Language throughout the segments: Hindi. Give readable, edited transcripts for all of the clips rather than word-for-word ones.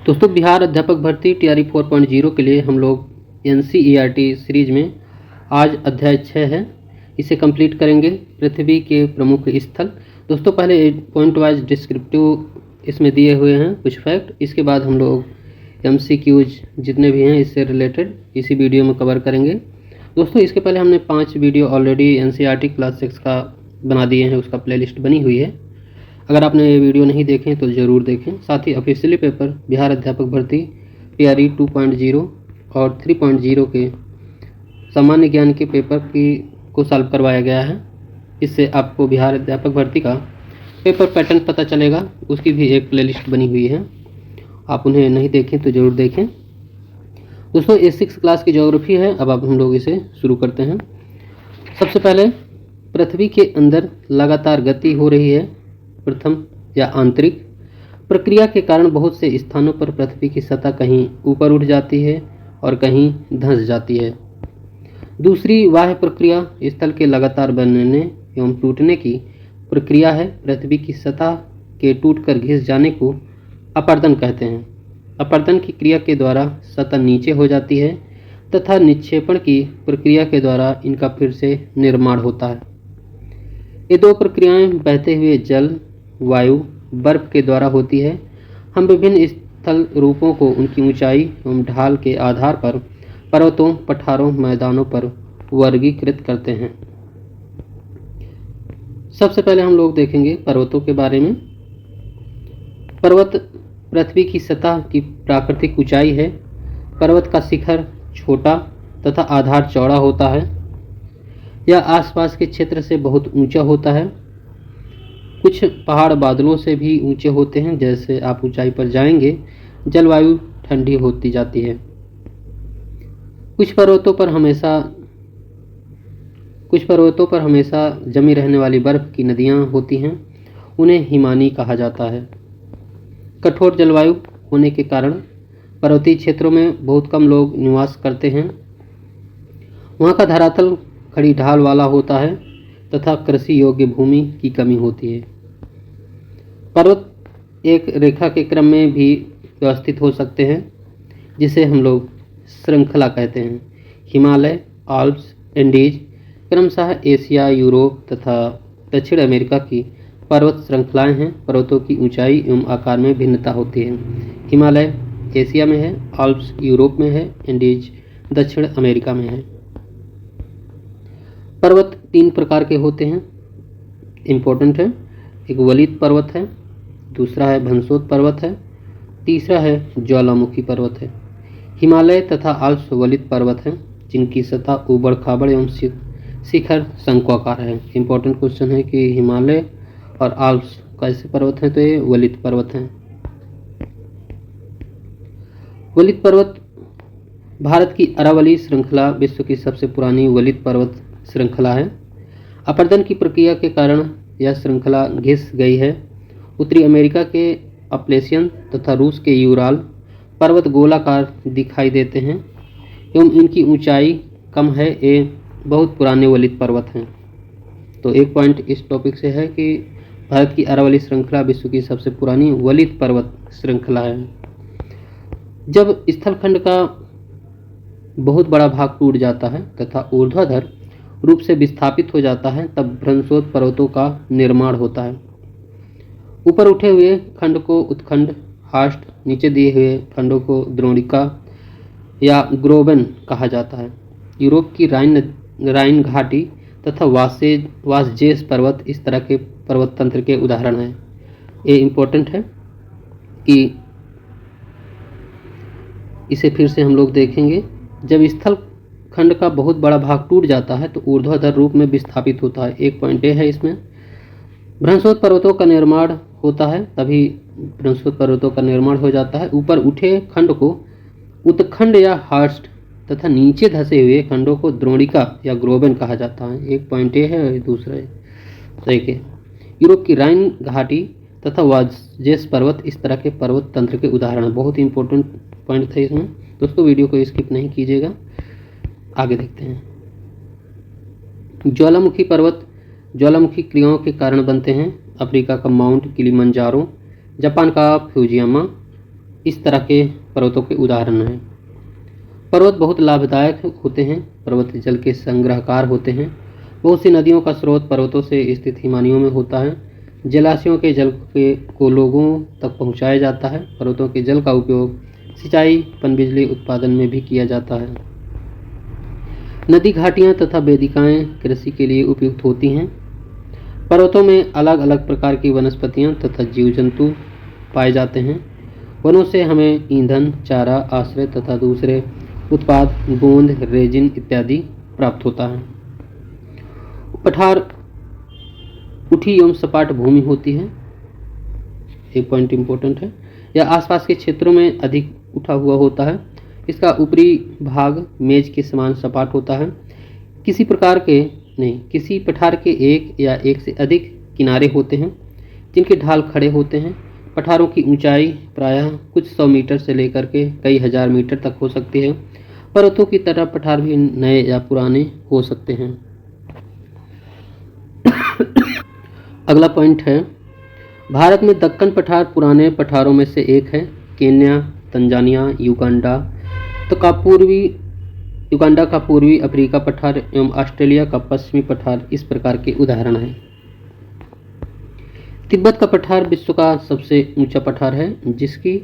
दोस्तों, बिहार अध्यापक भर्ती टीआरई 4.0 के लिए हम लोग एनसीईआरटी सीरीज में आज अध्याय 6 है, इसे कंप्लीट करेंगे। पृथ्वी के प्रमुख स्थल। दोस्तों, पहले पॉइंट वाइज डिस्क्रिप्टिव इसमें दिए हुए हैं कुछ फैक्ट, इसके बाद हम लोग एमसीक्यूज जितने भी हैं इससे रिलेटेड इसी वीडियो में कवर करेंगे। दोस्तों, इसके पहले हमने 5 वीडियो ऑलरेडी एनसीईआरटी क्लास 6 का बना दिए हैं, उसका प्लेलिस्ट बनी हुई है। अगर आपने ये वीडियो नहीं देखें तो ज़रूर देखें। साथ ही ऑफिशियली पेपर बिहार अध्यापक भर्ती टीआरई 2.0 और 3.0 के सामान्य ज्ञान के पेपर को सॉल्व करवाया गया है। इससे आपको बिहार अध्यापक भर्ती का पेपर पैटर्न पता चलेगा। उसकी भी एक प्लेलिस्ट बनी हुई है, आप उन्हें नहीं देखें तो ज़रूर देखें। दोस्तों, ये 6 क्लास की ज्योग्राफी है। अब हम लोग इसे शुरू करते हैं। सबसे पहले पृथ्वी के अंदर लगातार गति हो रही है। प्रथम या आंतरिक प्रक्रिया के कारण बहुत से स्थानों पर पृथ्वी की सतह कहीं ऊपर उठ जाती है और कहीं धंस जाती है। दूसरी बाह्य प्रक्रिया स्थल के लगातार बनने एवं टूटने की प्रक्रिया है। पृथ्वी की सतह के टूटकर घिस जाने को अपरदन कहते हैं। अपरदन की क्रिया के द्वारा सतह नीचे हो जाती है तथा निक्षेपण की प्रक्रिया के द्वारा इनका फिर से निर्माण होता है। ये दो प्रक्रियाएं बहते हुए जल, वायु, बर्फ के द्वारा होती है। हम विभिन्न स्थल रूपों को उनकी ऊंचाई एवं ढाल के आधार पर पर्वतों, पठारों, मैदानों पर वर्गीकृत करते हैं। सबसे पहले हम लोग देखेंगे पर्वतों के बारे में। पर्वत पृथ्वी की सतह की प्राकृतिक ऊंचाई है। पर्वत का शिखर छोटा तथा आधार चौड़ा होता है। यह आसपास के क्षेत्र से बहुत ऊंचा होता है। कुछ पहाड़ बादलों से भी ऊंचे होते हैं। जैसे आप ऊंचाई पर जाएंगे, जलवायु ठंडी होती जाती है। कुछ पर्वतों पर हमेशा जमी रहने वाली बर्फ की नदियां होती हैं। उन्हें हिमानी कहा जाता है। कठोर जलवायु होने के कारण पर्वतीय क्षेत्रों में बहुत कम लोग निवास करते हैं। वहाँ का धरातल खड़ी ढाल वाला होता है तथा कृषि योग्य भूमि की कमी होती है। पर्वत एक रेखा के क्रम में भी व्यवस्थित हो सकते हैं, जिसे हम लोग श्रृंखला कहते हैं। हिमालय, आल्प्स, एंडीज क्रमशः एशिया, यूरोप तथा दक्षिण अमेरिका की पर्वत श्रृंखलाएं हैं। पर्वतों की ऊंचाई एवं आकार में भिन्नता होती है। हिमालय एशिया में है, आल्प्स यूरोप में है, एंडीज दक्षिण अमेरिका में है। पर्वत 3 प्रकार के होते हैं, इम्पोर्टेंट है। एक वलित पर्वत है, दूसरा है भंसोत पर्वत है, तीसरा है ज्वालामुखी पर्वत है। हिमालय तथा आल्प्स वलित पर्वत हैं, जिनकी सतह ऊबड़ खाबड़ एवं शिखर शंक्वाकार है। इम्पोर्टेंट क्वेश्चन है कि हिमालय और आल्प्स कैसे पर्वत हैं, तो ये वलित पर्वत हैं। वलित पर्वत भारत की अरावली श्रृंखला विश्व की सबसे पुरानी वलित पर्वत श्रृंखला है। अपरदन की प्रक्रिया के कारण यह श्रृंखला घिस गई है। उत्तरी अमेरिका के अपलेशियन तथा रूस के यूराल पर्वत गोलाकार दिखाई देते हैं एवं इनकी ऊंचाई कम है। ये बहुत पुराने वलित पर्वत हैं। तो एक पॉइंट इस टॉपिक से है कि भारत की अरावली श्रृंखला विश्व की सबसे पुरानी वलित पर्वत श्रृंखला है। जब स्थलखंड का बहुत बड़ा भाग टूट जाता है तथा ऊर्ध्वाधर रूप से विस्थापित हो जाता है, तब भ्रंशोत पर्वतों का निर्माण होता है। ऊपर उठे हुए खंड को उत्खंड, हास्ट, नीचे दिए हुए खंडों को द्रोणिका या ग्रोबन कहा जाता है। यूरोप की राइन घाटी तथा वासजेस पर्वत इस तरह के पर्वत तंत्र के उदाहरण हैं। ये इम्पोर्टेंट है कि इसे फिर से हम लोग देखेंगे। जब स्थल खंड का बहुत बड़ा भाग टूट जाता है तो ऊर्ध्वाधर रूप में विस्थापित होता है। एक पॉइंट ये है इसमें। भ्रंशोत पर्वतों का निर्माण होता है, तभी भ्रंशोत पर्वतों का निर्माण हो जाता है। ऊपर उठे खंड को उत्खंड या हास्ट तथा नीचे धसे हुए खंडों को द्रोणिका या ग्रोबन कहा जाता है। एक पॉइंट ये है, दूसरा देखिए यूरोप की राइन घाटी तथा वासजेस पर्वत इस तरह के पर्वत तंत्र के उदाहरण। बहुत इंपॉर्टेंट पॉइंट थे इसमें। दोस्तों, वीडियो को स्किप नहीं कीजिएगा। आगे देखते हैं। ज्वालामुखी पर्वत ज्वालामुखी क्रियाओं के कारण बनते हैं। अफ्रीका का माउंट किलिमंजारो, जापान का फ्यूजियामा, इस तरह के पर्वतों के उदाहरण हैं। पर्वत बहुत लाभदायक होते हैं। पर्वत जल के संग्रहकार होते हैं। बहुत सी नदियों का स्रोत पर्वतों से स्थित हिमानियों में होता है। जलाशयों के जल को लोगों तक पहुंचाया जाता है। पर्वतों के जल का उपयोग सिंचाई, पनबिजली उत्पादन में भी किया जाता है। नदी घाटियां तथा वेदिकाएं कृषि के लिए उपयुक्त होती हैं। पर्वतों में अलग अलग प्रकार की वनस्पतियां तथा जीव जंतु पाए जाते हैं। वनों से हमें ईंधन, चारा, आश्रय तथा दूसरे उत्पाद, गोंद, रेजिन इत्यादि प्राप्त होता है। पठार उठी एवं सपाट भूमि होती है। एक पॉइंट इम्पोर्टेंट है। यह आसपास के क्षेत्रों में अधिक उठा हुआ होता है। इसका ऊपरी भाग मेज के समान सपाट होता है। किसी पठार के एक या एक से अधिक किनारे होते हैं जिनके ढाल खड़े होते हैं। पठारों की ऊंचाई प्रायः कुछ 100 मीटर से लेकर के कई हजार मीटर तक हो सकती है। पर्वतों की तरह पठार भी नए या पुराने हो सकते हैं। अगला पॉइंट है, भारत में दक्कन पठार पुराने पठारों में से एक है। केन्या, तंजानिया, युगांडा का पूर्वी अफ्रीका पठार एवं ऑस्ट्रेलिया का पश्चिमी पठार इस प्रकार के उदाहरण हैं। तिब्बत का पठार विश्व का सबसे ऊंचा पठार है, जिसकी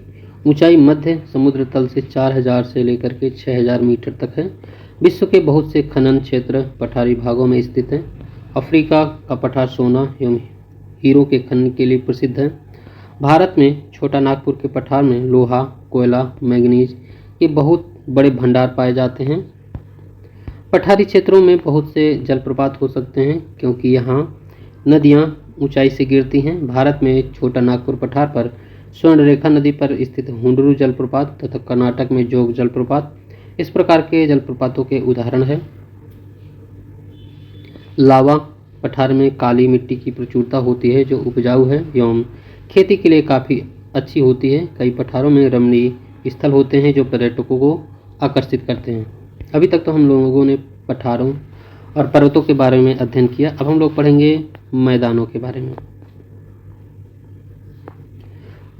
ऊंचाई मध्य समुद्र तल से 4000 से लेकर के 6000 मीटर तक है। विश्व के बहुत से खनन क्षेत्र पठारी भागों में स्थित हैं। अफ्रीका का पठार सोना एवं हीरो के खनन के लिए प्रसिद्ध है। भारत में छोटा नागपुर के पठार में लोहा, कोयला, मैंगनीज के बहुत बड़े भंडार पाए जाते हैं। पठारी क्षेत्रों में बहुत से जलप्रपात हो सकते हैं क्योंकि यहाँ नदियाँ ऊंचाई से गिरती हैं। भारत में छोटा नागपुर पठार पर स्वर्णरेखा नदी पर स्थित हुंडरू जलप्रपात तथा कर्नाटक में जोग जलप्रपात इस प्रकार के जलप्रपातों के उदाहरण है। लावा पठार में काली मिट्टी की प्रचुरता होती है जो उपजाऊ है एवं खेती के लिए काफ़ी अच्छी होती है। कई पठारों में रमणीय स्थल होते हैं जो पर्यटकों को आकर्षित करते हैं। अभी तक तो हम लोगों ने पठारों और पर्वतों के बारे में अध्ययन किया। अब हम लोग पढ़ेंगे मैदानों के बारे में।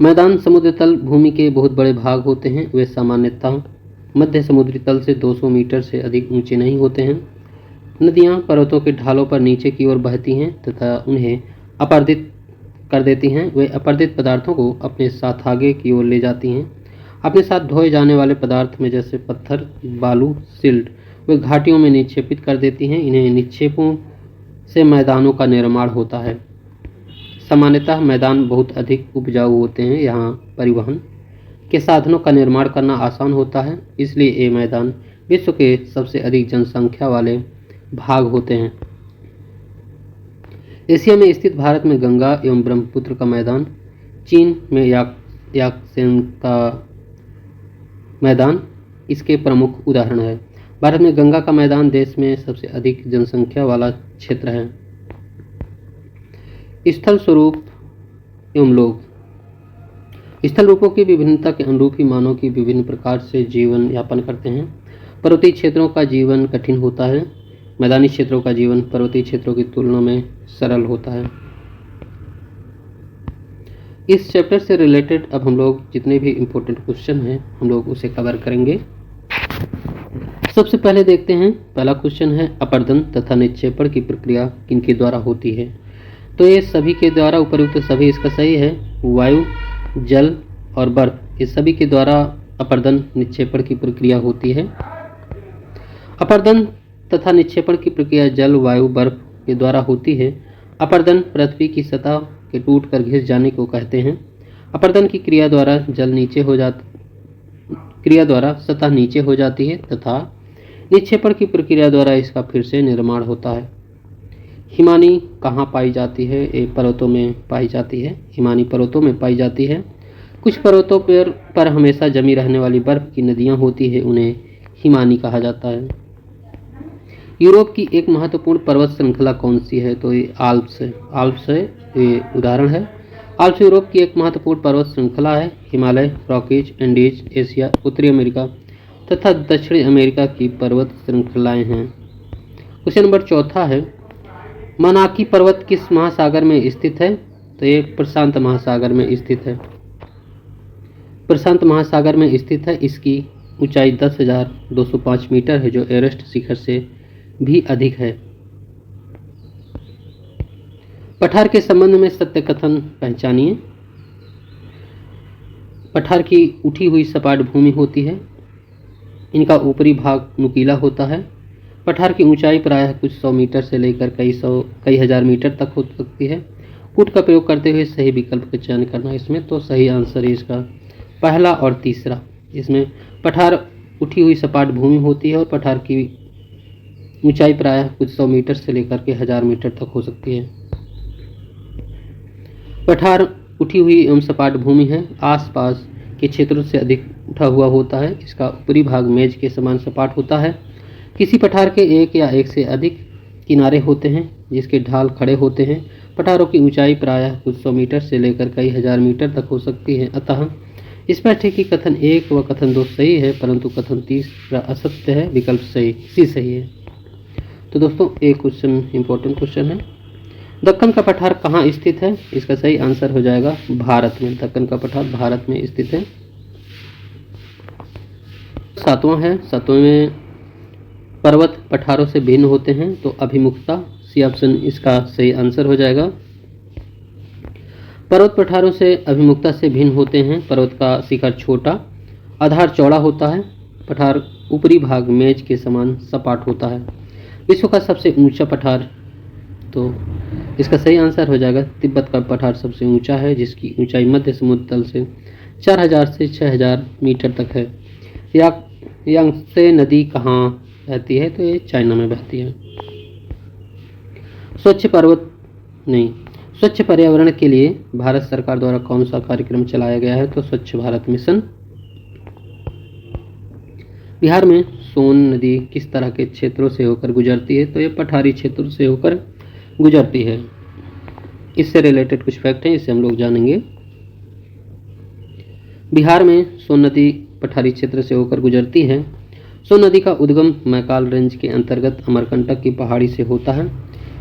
मैदान समुद्र तल भूमि के बहुत बड़े भाग होते हैं। वे सामान्यतः मध्य समुद्री तल से 200 मीटर से अधिक ऊंचे नहीं होते हैं। नदियां पर्वतों के ढालों पर नीचे की ओर बहती हैं तथा उन्हें अपरदित कर देती हैं। वे अपरदित पदार्थों को अपने साथ आगे की ओर ले जाती हैं। अपने साथ ढोए जाने वाले पदार्थ में जैसे पत्थर, बालू, सिल्ट वे घाटियों में निक्षेपित कर देती हैं। इन्हें निक्षेपों से मैदानों का निर्माण होता है। सामान्यतः मैदान बहुत अधिक उपजाऊ होते हैं। यहाँ परिवहन के साधनों का निर्माण करना आसान होता है, इसलिए ये मैदान विश्व के सबसे अधिक जनसंख्या वाले भाग होते हैं। एशिया में स्थित भारत में गंगा एवं ब्रह्मपुत्र का मैदान, चीन में याकसेन का मैदान इसके प्रमुख उदाहरण है। भारत में गंगा का मैदान देश में सबसे अधिक जनसंख्या वाला क्षेत्र है। स्थल स्वरूप एवं लोग। स्थल रूपों की विभिन्नता के अनुरूप ही मानव की विभिन्न प्रकार से जीवन यापन करते हैं। पर्वतीय क्षेत्रों का जीवन कठिन होता है। मैदानी क्षेत्रों का जीवन पर्वतीय क्षेत्रों की तुलना में सरल होता है। इस चैप्टर से रिलेटेड अब हम लोग जितने भी इम्पोर्टेंट क्वेश्चन हैं हम लोग उसे कवर करेंगे। सबसे पहले देखते हैं, पहला क्वेश्चन है अपरदन तथा निक्षेपण की प्रक्रिया किनके द्वारा होती है। तो ये सभी के द्वारा, उपर्युक्त सभी इसका सही है। वायु, जल और बर्फ ये सभी के द्वारा अपरदन निक्षेपण की प्रक्रिया होती है। अपरदन तथा निक्षेपण की प्रक्रिया जल, वायु, बर्फ के द्वारा होती है। अपरदन पृथ्वी की सतह के टूट कर घिस जाने को कहते हैं। अपरदन की क्रिया द्वारा सतह नीचे हो जाती है तथा निक्षेपण की प्रक्रिया द्वारा इसका फिर से निर्माण होता है। हिमानी कहाँ पाई जाती है? ये पर्वतों में पाई जाती है। हिमानी पर्वतों में पाई जाती है। कुछ पर्वतों पर हमेशा जमी रहने वाली बर्फ की नदियाँ होती है, उन्हें हिमानी कहा जाता है। यूरोप की एक महत्वपूर्ण पर्वत श्रृंखला कौन सी है? तो ये आल्प्स है, ये उदाहरण है। आल्प्स यूरोप की एक महत्वपूर्ण पर्वत श्रृंखला है। हिमालय, रॉकीज, एंडीज एशिया, उत्तरी अमेरिका तथा दक्षिणी अमेरिका की पर्वत श्रृंखलाएं हैं। क्वेश्चन नंबर चौथा है, मनाकी पर्वत किस महासागर में स्थित है? तो ये प्रशांत महासागर में स्थित है। प्रशांत महासागर में स्थित है। इसकी ऊंचाई 10,205 मीटर है, जो एवरेस्ट शिखर से भी अधिक है। पठार के संबंध में सत्य कथन पहचानिए। पठार की उठी हुई सपाट भूमि होती है। इनका ऊपरी भाग नुकीला होता है। पठार की ऊंचाई प्रायः कुछ 100 मीटर से लेकर कई हजार मीटर तक हो सकती है। फुट का प्रयोग करते हुए सही विकल्प का चयन करना इसमें, तो सही आंसर है इसका पहला और तीसरा। इसमें पठार उठी हुई सपाट भूमि होती है और पठार की ऊंचाई प्रायः कुछ 100 मीटर से लेकर के 1000 मीटर तक हो सकती है। पठार उठी हुई एवं सपाट भूमि है, आसपास के क्षेत्रों से अधिक उठा हुआ होता है। इसका ऊपरी भाग मेज के समान सपाट होता है। किसी पठार के एक या एक से अधिक किनारे होते हैं जिसके ढाल खड़े होते हैं। पठारों की ऊंचाई प्रायः कुछ 100 मीटर से लेकर कई हजार मीटर तक हो सकती है। अतः इस पाठ्य की कथन 1 व कथन 2 सही है, परंतु कथन 3 असत्य है। विकल्प सही है। तो दोस्तों एक क्वेश्चन इंपॉर्टेंट क्वेश्चन है, दक्कन का पठार कहाँ स्थित है? इसका सही आंसर हो जाएगा भारत में। दक्कन का पठार भारत में स्थित है। सातवां में पर्वत पठारों से भिन्न होते हैं, तो अभिमुखता सी ऑप्शन इसका सही आंसर हो जाएगा। पर्वत पठारों से अभिमुखता से भिन्न होते हैं। पर्वत का शिखर छोटा, आधार चौड़ा होता है। पठार ऊपरी भाग मेज के समान सपाट होता है। विश्व का सबसे ऊंचा पठार, तो इसका सही आंसर हो जाएगा तिब्बत का पठार सबसे ऊंचा है, जिसकी ऊंचाई मध्य समुद्र तल से 4000 से 6000 मीटर तक है। यांगत्से नदी कहाँ बहती है? तो ये चाइना में बहती है। स्वच्छ पर्यावरण के लिए भारत सरकार द्वारा कौन सा कार्यक्रम चलाया गया है? तो स्वच्छ भारत मिशन। बिहार में सोन नदी किस तरह के क्षेत्रों से होकर गुजरती है? तो ये पठारी क्षेत्रों से होकर गुजरती है। इससे रिलेटेड कुछ फैक्ट हैं, इसे हम लोग जानेंगे। बिहार में सोन नदी पठारी क्षेत्र से होकर गुजरती है। सोन नदी का उद्गम मैकाल रेंज के अंतर्गत अमरकंटक की पहाड़ी से होता है।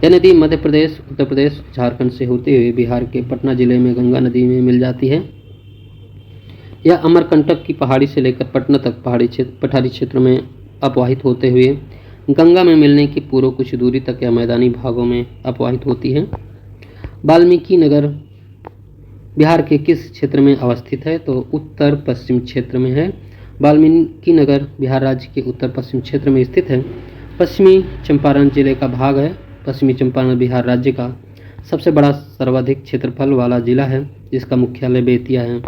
यह नदी मध्य प्रदेश, उत्तर प्रदेश, झारखंड से होते हुए बिहार के पटना जिले में गंगा नदी में मिल जाती है। यह अमरकंटक की पहाड़ी से लेकर पटना तक पठारी क्षेत्र में अपवाहित होते हुए गंगा में मिलने की पूर्व कुछ दूरी तक या मैदानी भागों में अपवाहित होती है। वाल्मीकि नगर बिहार के किस क्षेत्र में अवस्थित है? तो उत्तर पश्चिम क्षेत्र में है। वाल्मीकि नगर बिहार राज्य के उत्तर पश्चिम क्षेत्र में स्थित है। पश्चिमी चंपारण जिले का भाग है। पश्चिमी चंपारण बिहार राज्य का सबसे बड़ा सर्वाधिक क्षेत्रफल वाला जिला है, जिसका मुख्यालय बेतिया है।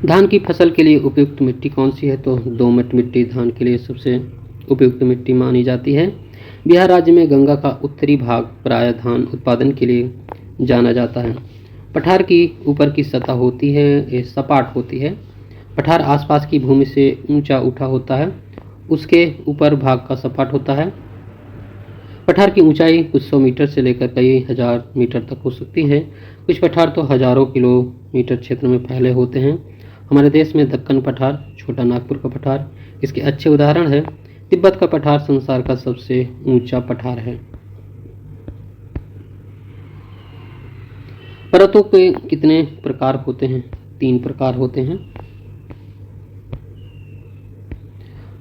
धान की फसल के लिए उपयुक्त मिट्टी कौन सी है? तो दोमट मिट्टी धान के लिए सबसे उपयुक्त मिट्टी मानी जाती है। बिहार राज्य में गंगा का उत्तरी भाग प्रायः धान उत्पादन के लिए जाना जाता है। पठार की ऊपर की सतह होती है, ये सपाट होती है। पठार आसपास की भूमि से ऊंचा उठा होता है, उसके ऊपर भाग का सपाट होता है। पठार की ऊंचाई कुछ 100 मीटर से लेकर कई हजार मीटर तक हो सकती है। कुछ पठार तो हजारों किलोमीटर क्षेत्र में फैले होते हैं। हमारे देश में दक्कन पठार, छोटा नागपुर का पठार इसके अच्छे उदाहरण है। तिब्बत का पठार संसार का सबसे ऊंचा पठार है। पर्वतों के कितने प्रकार होते हैं? 3 प्रकार होते हैं।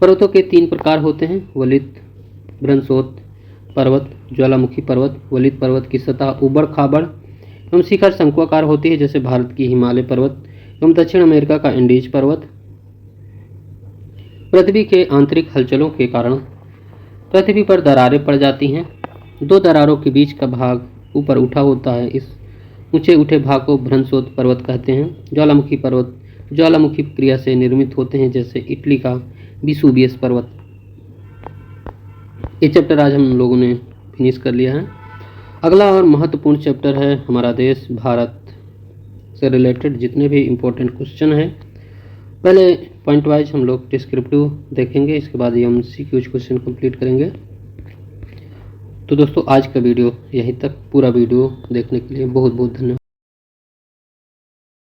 पर्वतों के 3 प्रकार होते हैं, वलित, भ्रंशोत पर्वत, ज्वालामुखी पर्वत। वलित पर्वत की सतह उबड़ खाबड़ एवं शिखर शंक्वाकार होती है, जैसे भारत की हिमालय पर्वत एवं दक्षिण अमेरिका का एंडीज पर्वत। पृथ्वी के आंतरिक हलचलों के कारण पृथ्वी पर दरारें पड़ जाती हैं। 2 दरारों के बीच का भाग ऊपर उठा होता है। इस ऊंचे उठे भाग को भ्रंशोत पर्वत कहते हैं। ज्वालामुखी पर्वत ज्वालामुखी क्रिया से निर्मित होते हैं, जैसे इटली का विसुवियस पर्वत। ये चैप्टर आज हम लोगों ने फिनिश कर लिया है। अगला और महत्वपूर्ण चैप्टर है हमारा देश भारत से रिलेटेड जितने भी इम्पोर्टेंट क्वेश्चन हैं। पहले पॉइंट वाइज हम लोग डिस्क्रिप्टिव देखेंगे, इसके बाद ये हम MCQ क्वेश्चन कंप्लीट करेंगे। तो दोस्तों आज का वीडियो यहीं तक। पूरा वीडियो देखने के लिए बहुत बहुत धन्यवाद।